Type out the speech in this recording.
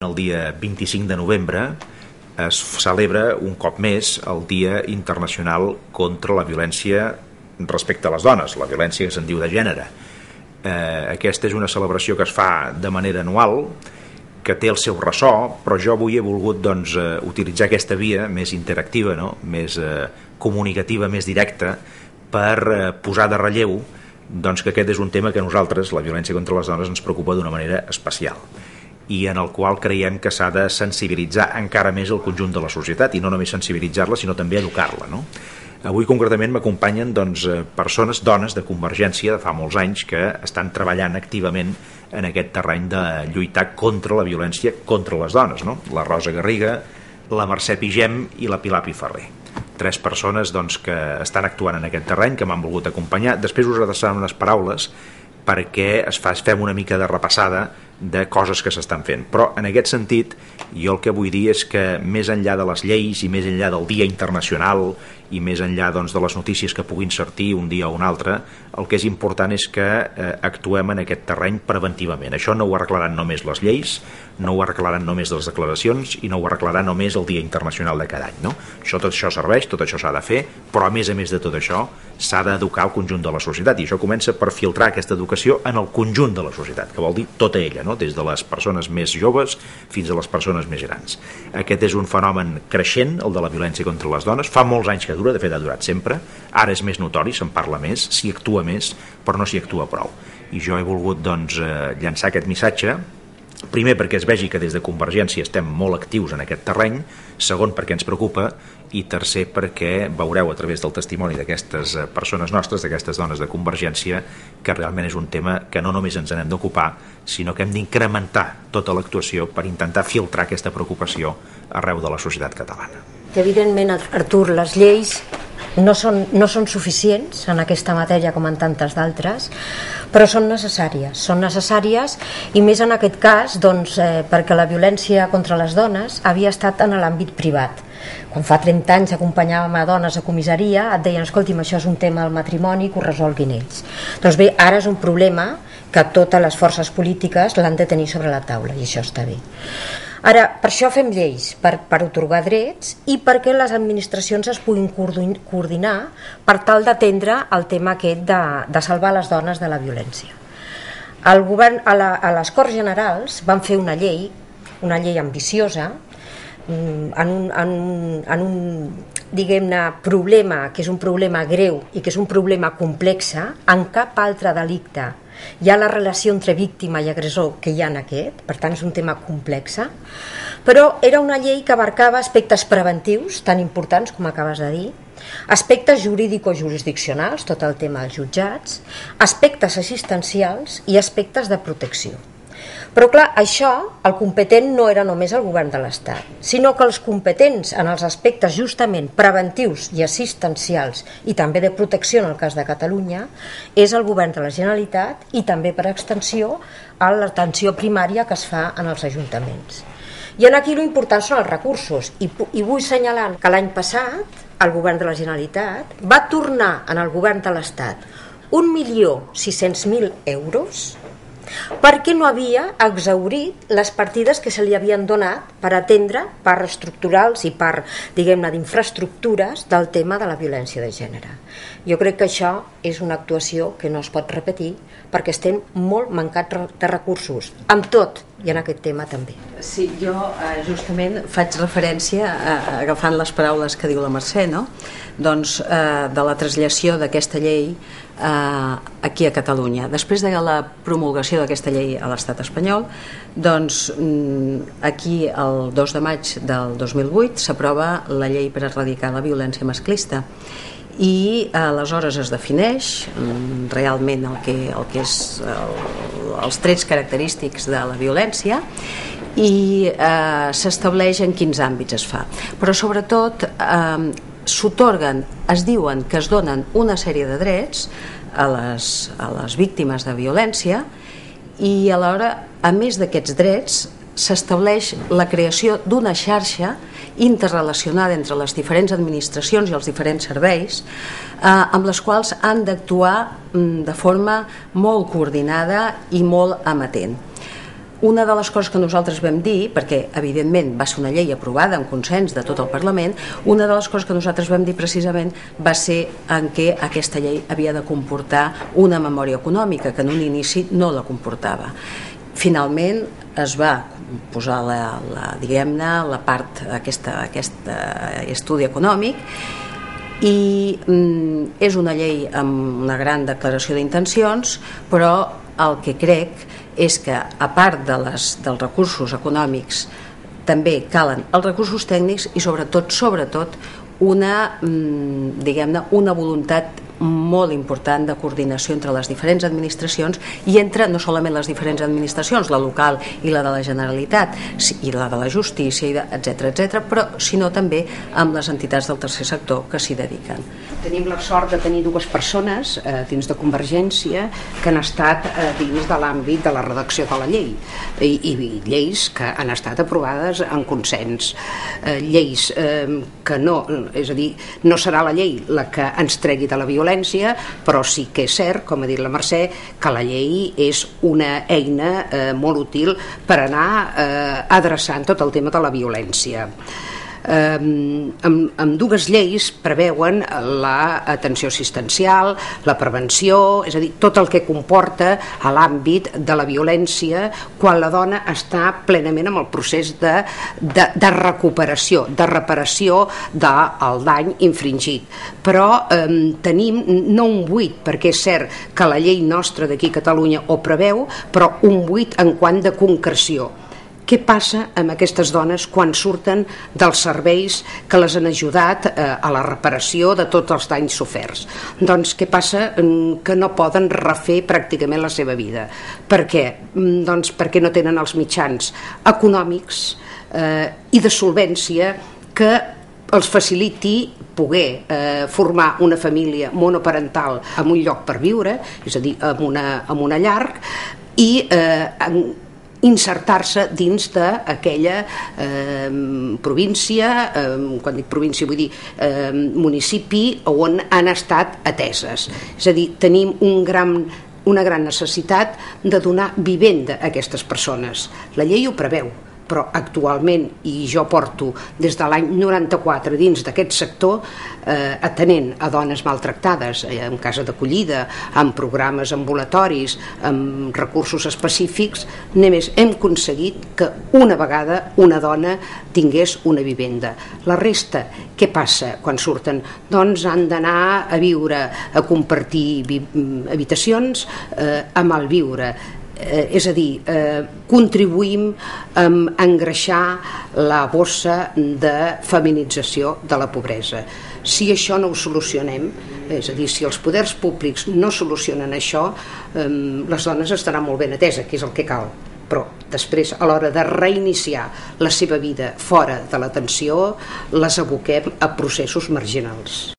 El dia 25 de novembre es celebra un cop més el Dia Internacional contra la Violència respecte a les dones, la violència que se'n diu de gènere. Aquesta és una celebració que es fa de manera anual, que té el seu ressò, però jo avui he volgut utilitzar aquesta via més interactiva, més comunicativa, més directa, per posar de relleu que aquest és un tema que a nosaltres, la violència contra les dones, ens preocupa d'una manera especial i en el qual creiem que s'ha de sensibilitzar encara més el conjunt de la societat, i no només sensibilitzar-la, sinó també educar-la. Avui concretament m'acompanyen persones, dones de Convergència de fa molts anys, que estan treballant activament en aquest terreny de lluitar contra la violència contra les dones, la Rosa Garriga, la Mercè Pigem i la Pilar Piferrer. 3 persones que estan actuant en aquest terreny, que m'han volgut acompanyar. Després us adreçaran unes paraules perquè fem una mica de repassada de coses que s'estan fent. Però en aquest sentit jo el que vull dir és que més enllà de les lleis i més enllà del Dia Internacional i més enllà de les notícies que puguin sortir un dia o un altre, el que és important és que actuem en aquest terreny preventivament. Això no ho arreglaran només les lleis, no ho arreglaran només les declaracions i no ho arreglarà només el Dia Internacional de cada any. Tot això serveix, tot això s'ha de fer, però a més de tot això s'ha d'educar el conjunt de la societat, i això comença per filtrar aquesta educació en el conjunt de la societat, que vol dir tota ella, des de les persones més joves fins a les persones més grans. Aquest és un fenomen creixent, el de la violència contra les dones. Fa molts anys que dura, de fet ha durat sempre, ara és més notori, se'n parla més, s'hi actua més, però no s'hi actua prou. I jo he volgut llançar aquest missatge, primer perquè es vegi que des de Convergència estem molt actius en aquest terreny, segon perquè ens preocupa, i tercer perquè veureu a través del testimoni d'aquestes persones nostres, d'aquestes dones de Convergència, que realment és un tema que no només ens n'hem d'ocupar, sinó que hem d'incrementar tota l'actuació per intentar filtrar aquesta preocupació arreu de la societat catalana. Evidentment, Artur, les lleis no són suficients en aquesta matèria com en tantes d'altres, però són necessàries i més en aquest cas perquè la violència contra les dones havia estat en l'àmbit privat. Quan fa 30 anys acompanyàvem a dones a comissaria, et deien, escolti'm, això és un tema del matrimoni, que ho resolguin ells. Doncs bé, ara és un problema que totes les forces polítiques l'han de tenir sobre la taula, i això està bé. Ara, per això fem lleis, per atorgar drets i perquè les administracions es puguin coordinar per tal d'atendre el tema aquest de salvar les dones de la violència. El govern, a les Corts Generals van fer una llei ambiciosa, en un diguem-ne problema que és un problema greu i que és un problema complex. En cap altre delicte hi ha la relació entre víctima i agressor que hi ha en aquest, per tant és un tema complex, però era una llei que abarcava aspectes preventius tan importants com acabes de dir, aspectes jurídico-jurisdiccionals, tot el tema dels jutjats, aspectes assistencials i aspectes de protecció. Però clar, això, el competent no era només el govern de l'Estat, sinó que els competents en els aspectes justament preventius i assistencials i també de protecció en el cas de Catalunya és el govern de la Generalitat i també per extensió a l'atenció primària que es fa en els ajuntaments. I aquí l'important són els recursos i vull assenyalar que l'any passat el govern de la Generalitat va tornar en el govern de l'Estat 1.600.000 euros perquè no havia exhaurit les partides que se li havien donat per atendre parts estructurals i part, diguem-ne, d'infraestructures del tema de la violència de gènere. Jo crec que això és una actuació que no es pot repetir perquè estem molt mancats de recursos, amb tot, i en aquest tema també. Sí, jo justament faig referència, agafant les paraules que diu la Mercè, doncs, de la traslació d'aquesta llei aquí a Catalunya. Després de la promulgació d'aquesta llei a l'estat espanyol, doncs aquí el 2 de maig del 2008 s'aprova la llei per erradicar la violència masclista i aleshores es defineix realment el que és els trets característics de la violència i s'estableix en quins àmbits es fa, però sobretot s'atorguen, es diuen que es donen una sèrie de drets a les víctimes de violència i alhora, a més d'aquests drets, s'estableix la creació d'una xarxa interrelacionada entre les diferents administracions i els diferents serveis amb les quals han d'actuar de forma molt coordinada i molt amatent. una de les coses que nosaltres vam dir, perquè evidentment va ser una llei aprovada en consens de tot el Parlament, una de les coses que nosaltres vam dir precisament va ser en què aquesta llei havia de comportar una memòria econòmica, que en un inici no la comportava. Finalment es va posar diguem-ne, la part, aquest estudi econòmic, i és una llei amb una gran declaració d'intencions, però el que crec és que, a part dels recursos econòmics, també calen els recursos tècnics i sobretot una voluntat molt important de coordinació entre les diferents administracions i entre no solament les diferents administracions, la local i la de la Generalitat i la de la justícia, etc., però sinó també amb les entitats del tercer sector que s'hi dediquen. Tenim la sort de tenir dues persones dins de Convergència que han estat dins de l'àmbit de la redacció de la llei i lleis que han estat aprovades en consens, lleis que no, és a dir, no serà la llei la que ens tregui de la violència, però sí que és cert, com ha dit la Mercè, que la llei és una eina molt útil per anar adreçant tot el tema de la violència. Amb dues lleis preveuen l'atenció assistencial, la prevenció, és a dir, tot el que comporta a l'àmbit de la violència quan la dona està plenament en el procés de recuperació, de reparació del dany infringit. Però tenim no un buit, perquè és cert que la llei nostra d'aquí a Catalunya ho preveu, però un buit en quant de concreció. Què passa amb aquestes dones quan surten dels serveis que les han ajudat a la reparació de tots els danys soferts? Doncs què passa? Que no poden refer pràcticament la seva vida. Per què? Doncs perquè no tenen els mitjans econòmics i de solvència que els faciliti poder formar una família monoparental en un lloc per viure, és a dir, en una llar, i insertar-se dins d'aquella província, quan dic província vull dir municipi, on han estat ateses. És a dir, tenim una gran necessitat de donar vivenda a aquestes persones. La llei ho preveu, però actualment, i jo porto des de l'any 94 dins d'aquest sector, atenent a dones maltractades en casa d'acollida, amb programes ambulatoris, amb recursos específics, només hem aconseguit que una vegada una dona tingués una vivenda. La resta, què passa quan surten? Doncs han d'anar a viure, a compartir habitacions, a malviure. És a dir, contribuïm a engreixar la bossa de feminització de la pobresa. Si això no ho solucionem, és a dir, si els poders públics no solucionen això, les dones estaran molt ben ateses, que és el que cal. Però després, a l'hora de reiniciar la seva vida fora de l'atenció, les aboquem a processos marginals.